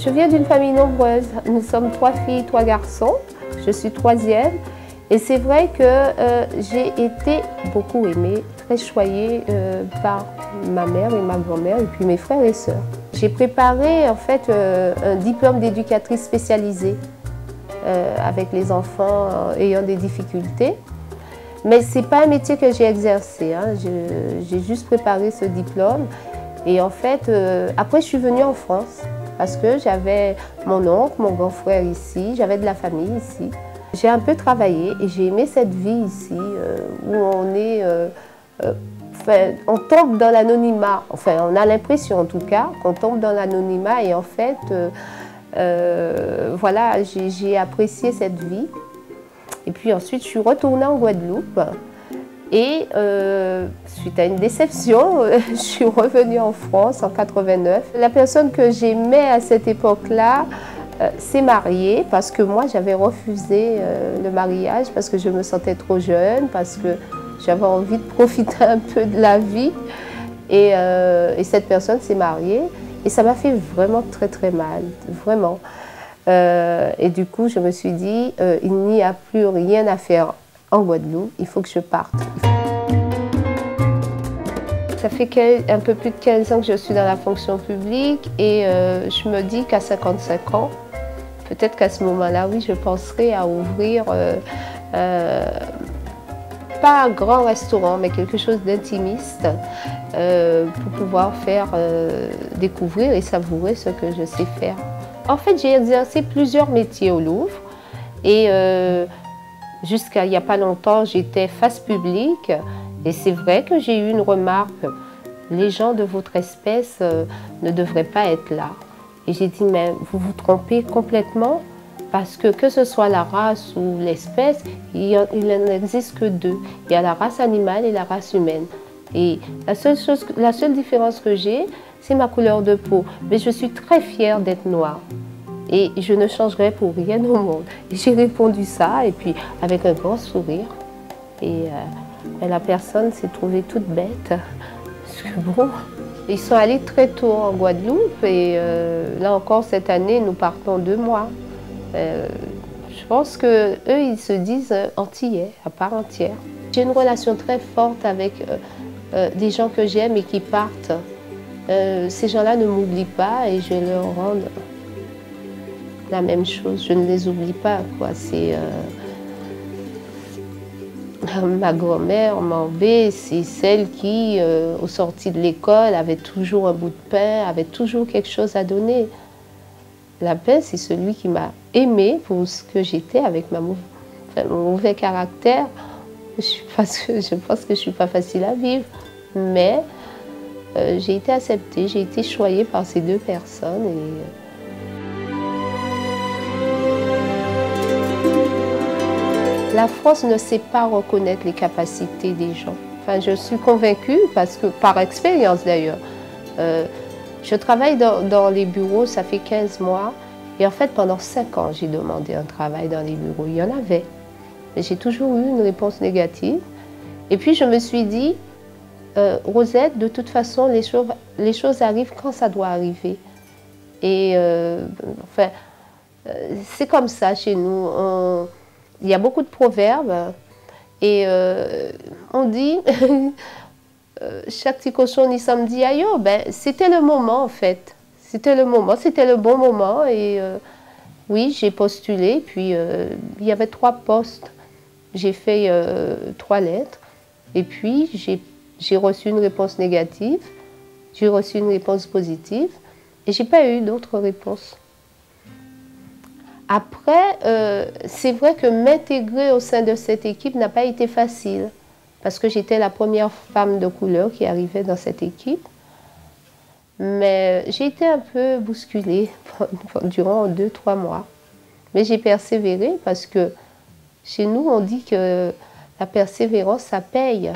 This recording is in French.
Je viens d'une famille nombreuse. Nous sommes 3 filles, 3 garçons. Je suis 3e. Et c'est vrai que j'ai été beaucoup aimée, très choyée par ma mère et ma grand-mère et puis mes frères et sœurs. J'ai préparé en fait un diplôme d'éducatrice spécialisée avec les enfants ayant des difficultés. Mais ce n'est pas un métier que j'ai exercé, hein. J'ai juste préparé ce diplôme. Et en fait, après je suis venue en France parce que j'avais mon oncle, mon grand frère ici, j'avais de la famille ici. J'ai un peu travaillé et j'ai aimé cette vie ici où on est, on tombe dans l'anonymat. Enfin, on a l'impression en tout cas qu'on tombe dans l'anonymat et en fait, voilà, j'ai apprécié cette vie. Et puis ensuite, je suis retournée en Guadeloupe et suite à une déception, je suis revenue en France en 89. La personne que j'aimais à cette époque-là s'est mariée parce que moi, j'avais refusé le mariage parce que je me sentais trop jeune, parce que j'avais envie de profiter un peu de la vie. Et cette personne s'est mariée et ça m'a fait vraiment très très mal, vraiment. Et du coup, je me suis dit, il n'y a plus rien à faire en Guadeloupe, il faut que je parte. Ça fait un peu plus de 15 ans que je suis dans la fonction publique et je me dis qu'à 55 ans, peut-être qu'à ce moment-là, oui, je penserai à ouvrir, pas un grand restaurant, mais quelque chose d'intimiste pour pouvoir faire découvrir et savourer ce que je sais faire. En fait, j'ai exercé plusieurs métiers au Louvre et jusqu'à il n'y a pas longtemps, j'étais face publique et c'est vrai que j'ai eu une remarque. Les gens de votre espèce ne devraient pas être là. Et j'ai dit, mais vous vous trompez complètement parce que ce soit la race ou l'espèce, il n'en existe que deux. Il y a la race animale et la race humaine. Et la seule différence que j'ai, c'est ma couleur de peau. Mais je suis très fière d'être noire. Et je ne changerai pour rien au monde. J'ai répondu ça, et puis avec un grand sourire. Et la personne s'est trouvée toute bête. Parce que bon, ils sont allés très tôt en Guadeloupe, et là encore, cette année, nous partons 2 mois. Je pense qu'eux, ils se disent antillais, à part entière. J'ai une relation très forte avec des gens que j'aime et qui partent. Ces gens-là ne m'oublient pas et je leur rends la même chose. Je ne les oublie pas, quoi. C'est ma grand-mère, Mambé, c'est celle qui, au sorti de l'école, avait toujours un bout de pain, avait toujours quelque chose à donner. La paix, c'est celui qui m'a aimée pour ce que j'étais avec mon mauvais caractère. Parce que je pense que je ne suis pas facile à vivre, mais j'ai été acceptée, j'ai été choyée par ces 2 personnes. La France ne sait pas reconnaître les capacités des gens. Enfin, je suis convaincue, parce que, par expérience d'ailleurs. Je travaille dans les bureaux, ça fait 15 mois. Et en fait, pendant 5 ans, j'ai demandé un travail dans les bureaux. Il y en avait. Mais j'ai toujours eu une réponse négative. Et puis, je me suis dit, Rosette, de toute façon, les choses arrivent quand ça doit arriver. Et enfin, c'est comme ça chez nous. Il y a beaucoup de proverbes. Et on dit... chaque petit cochon ni samedi aïe, ben, c'était le moment en fait. C'était le moment, c'était le bon moment. Et oui, j'ai postulé, puis il y avait 3 postes. J'ai fait 3 lettres, et puis j'ai reçu une réponse négative, j'ai reçu une réponse positive, et je n'ai pas eu d'autres réponses. Après, c'est vrai que m'intégrer au sein de cette équipe n'a pas été facile. Parce que j'étais la première femme de couleur qui arrivait dans cette équipe. Mais j'ai été un peu bousculée durant 2-3 mois. Mais j'ai persévéré parce que chez nous, on dit que la persévérance, ça paye.